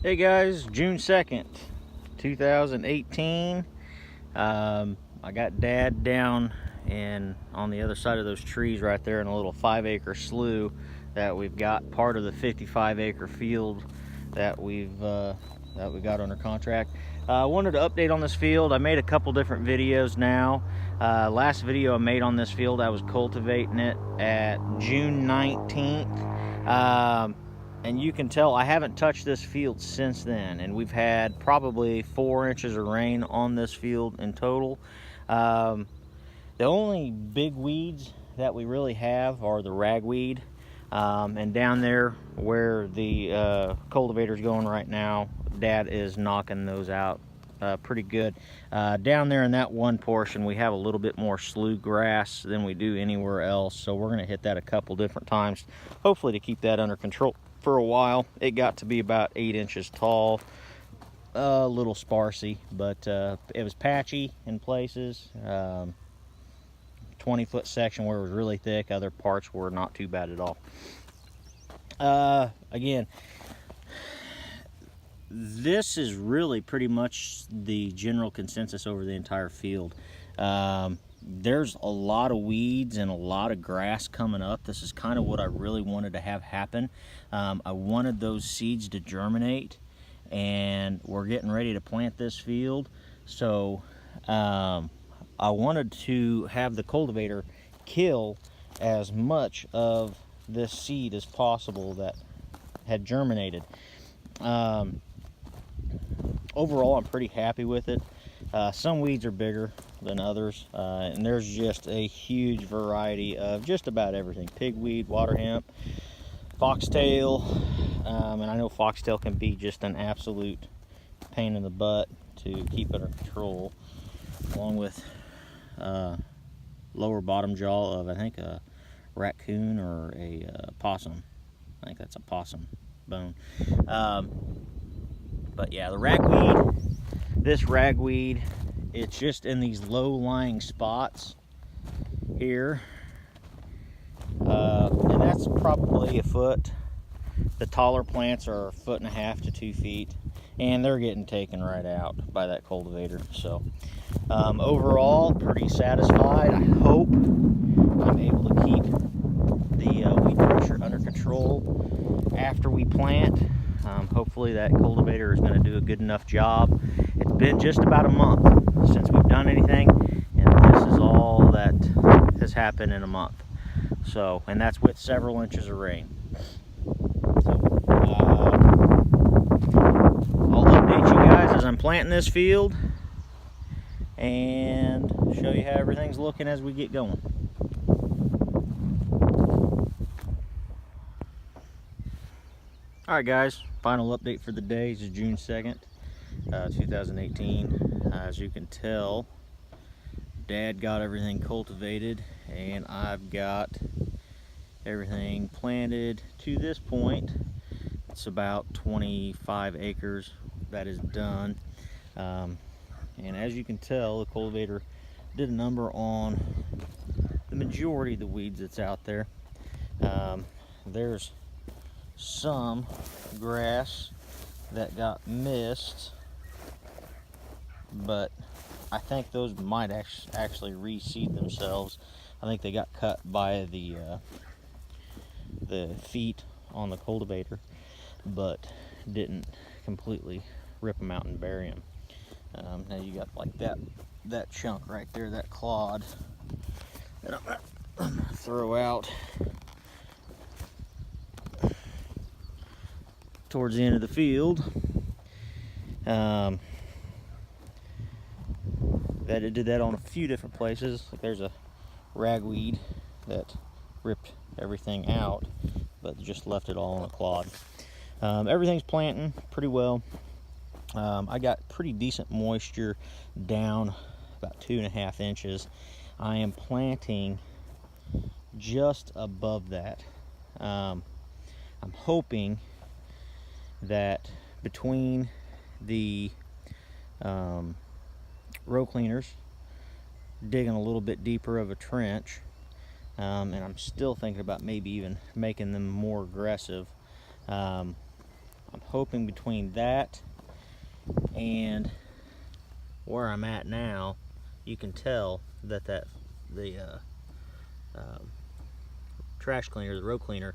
Hey guys, June 2nd, 2018. I got Dad down and on the other side of those trees right there in a little 5-acre slough that we've got, part of the 55-acre field that we got under contract. I wanted to update on this field. I made a couple different videos now. Last video I made on this field, I was cultivating it at June 19th. And you can tell I haven't touched this field since then, and we've had probably 4 inches of rain on this field in total. The only big weeds that we really have are the ragweed, and down there where the cultivator is going right now, Dad is knocking those out pretty good. Down there in that one portion, we have a little bit more slough grass than we do anywhere else, so we're going to hit that a couple different times, hopefully to keep that under control for a while. It got to be about 8 inches tall, a little sparsy, but it was patchy in places. 20-foot section where it was really thick, other parts were not too bad at all. Again, this is really pretty much the general consensus over the entire field. There's a lot of weeds and a lot of grass coming up. This is kind of what I really wanted to have happen. I wanted those seeds to germinate, and we're getting ready to plant this field. So I wanted to have the cultivator kill as much of this seed as possible that had germinated. Overall, I'm pretty happy with it. Some weeds are bigger than others, and there's just a huge variety of just about everything: pigweed, water hemp, foxtail, and I know foxtail can be just an absolute pain in the butt to keep under control, along with lower bottom jaw of, I think, a raccoon or a possum. I think that's a possum bone. But yeah, the ragweed, this ragweed, it's just in these low-lying spots here, and that's probably a foot. The taller plants are 1.5 to 2 feet, and they're getting taken right out by that cultivator. So overall, pretty satisfied. I hope I'm able to keep the weed pressure under control after we plant. Hopefully that cultivator is going to do a good enough job. It's been just about a month since we've done anything, and this is all that has happened in a month. So, and that's with several inches of rain. So I'll update you guys as I'm planting this field and show you how everything's looking as we get going. Alright guys, final update for the day is June 2nd, 2018. As you can tell, Dad got everything cultivated, and I've got everything planted to this point. It's about 25 acres that is done. And as you can tell, the cultivator did a number on the majority of the weeds that's out there. There's some grass that got missed, but I think those might actually reseed themselves. I think they got cut by the feet on the cultivator, but didn't completely rip them out and bury them. Now you got like that chunk right there, that clod, that I'm gonna throw out towards the end of the field. That it did that on a few different places. Like there's a ragweed that ripped everything out, but just left it all on a clod. Everything's planting pretty well. I got pretty decent moisture down about 2.5 inches. I am planting just above that. I'm hoping that between the row cleaners, digging a little bit deeper of a trench, and I'm still thinking about maybe even making them more aggressive. I'm hoping between that and where I'm at now, you can tell that the trash cleaner, the row cleaner,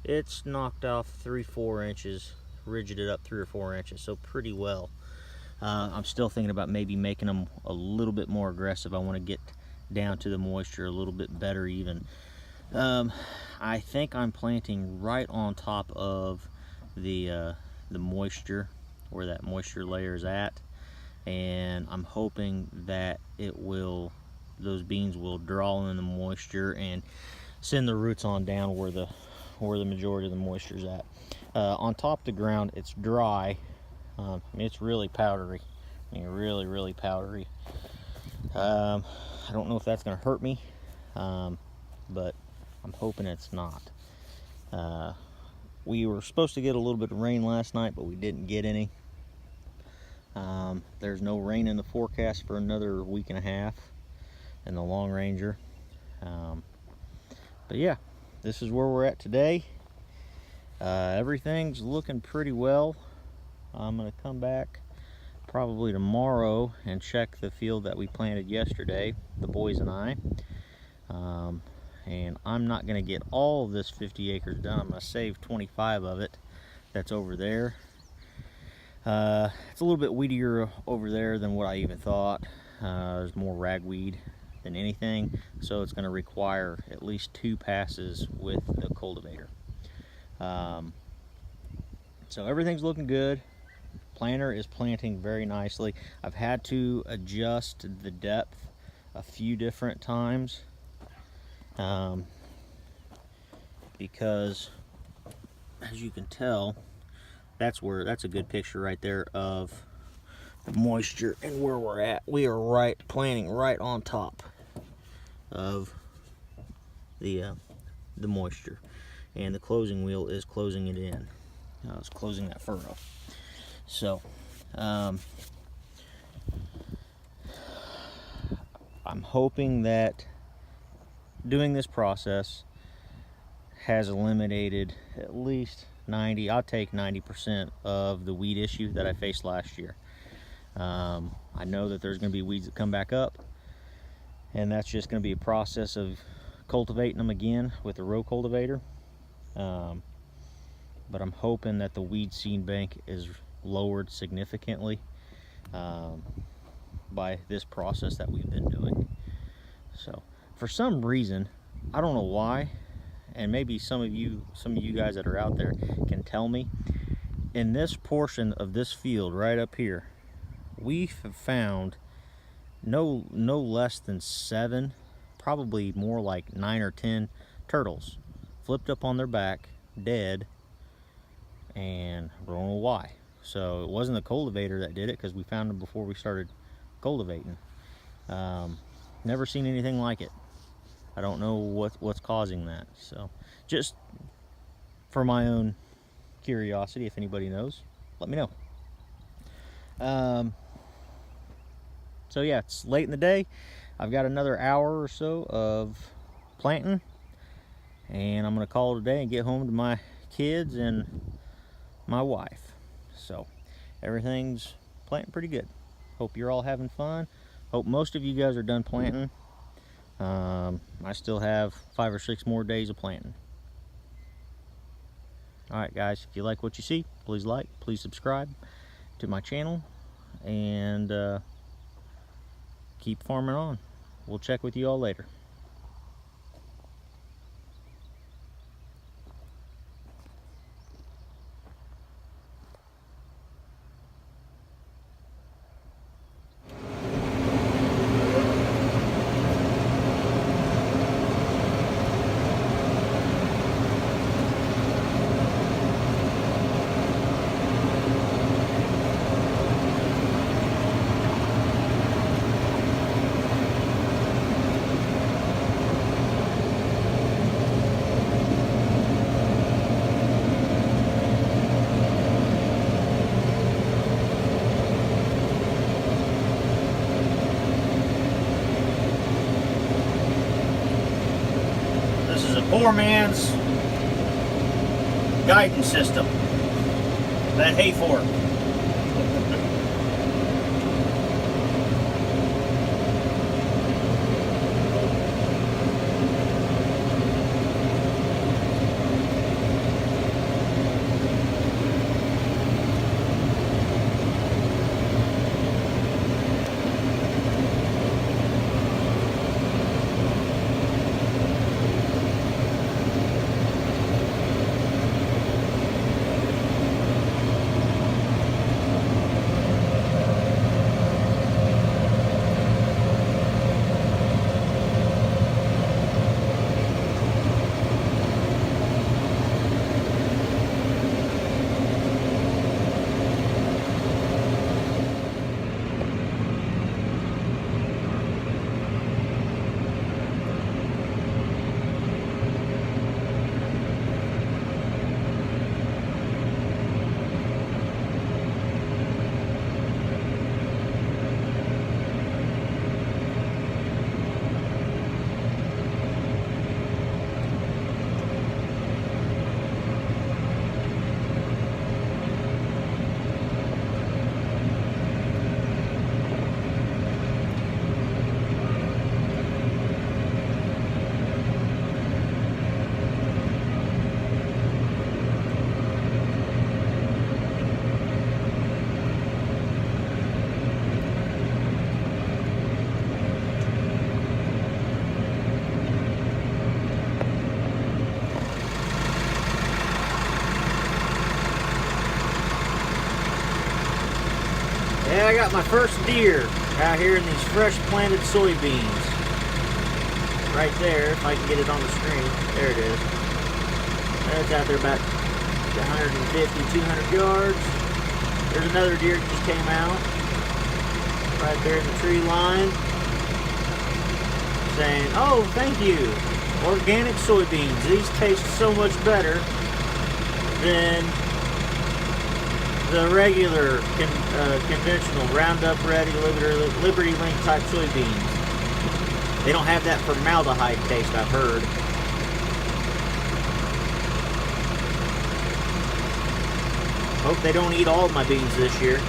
it's knocked off 3-4 inches, rigided up 3 or 4 inches, so pretty well. I'm still thinking about maybe making them a little bit more aggressive. I want to get down to the moisture a little bit better even. I think I'm planting right on top of the moisture, where that moisture layer is at, and I'm hoping that those beans will draw in the moisture and send the roots on down where the majority of the moisture is at. On top of the ground, it's dry. I mean, it's really powdery. I mean, really powdery. I don't know if that's going to hurt me, but I'm hoping it's not. We were supposed to get a little bit of rain last night, but we didn't get any. There's no rain in the forecast for another week and a half in the Long Ranger. But yeah, this is where we're at today. Everything's looking pretty well. I'm going to come back probably tomorrow and check the field that we planted yesterday, the boys and I. And I'm not going to get all of this 50 acres done. I'm going to save 25 of it that's over there. It's a little bit weedier over there than what I even thought. There's more ragweed than anything, so it's going to require at least 2 passes with the cultivator. So everything's looking good. Planter is planting very nicely. I've had to adjust the depth a few different times because, as you can tell, that's a good picture right there of the moisture and where we're at. We are planting right on top of the moisture, and the closing wheel is closing it in. It's closing that furrow. So I'm hoping that doing this process has eliminated at least 90, I'll take 90% of the weed issue that I faced last year. I know that there's going to be weeds that come back up, and that's just going to be a process of cultivating them again with the row cultivator. But I'm hoping that the weed seed bank is lowered significantly by this process that we've been doing. So for some reason, I don't know why, and maybe some of you guys that are out there can tell me, in this portion of this field right up here, we've found no less than 7, probably more like 9 or 10 turtles flipped up on their back, dead, and I don't know why. So it wasn't the cultivator that did it, because we found them before we started cultivating. Never seen anything like it. I don't know what's causing that. So just for my own curiosity, if anybody knows, let me know. So yeah, it's late in the day. I've got another hour or so of planting, and I'm gonna call it a day and get home to my kids and my wife. So everything's planting pretty good. Hope you're all having fun. Hope most of you guys are done planting. I still have 5 or 6 more days of planting. Alright guys, if you like what you see, please like, please subscribe to my channel, and keep farming on. We'll check with you all later. This is a poor man's guidance system. that hay fork. Yeah, I got my first deer out here in these fresh planted soybeans. Right there, if I can get it on the screen. There it is. It's out there about 150, 200 yards. There's another deer that just came out. Right there in the tree line. Saying, oh, thank you. Organic soybeans. These taste so much better than the regular conventional Roundup Ready Liberty Link type soybeans. They don't have that formaldehyde taste, I've heard. Hope they don't eat all of my beans this year.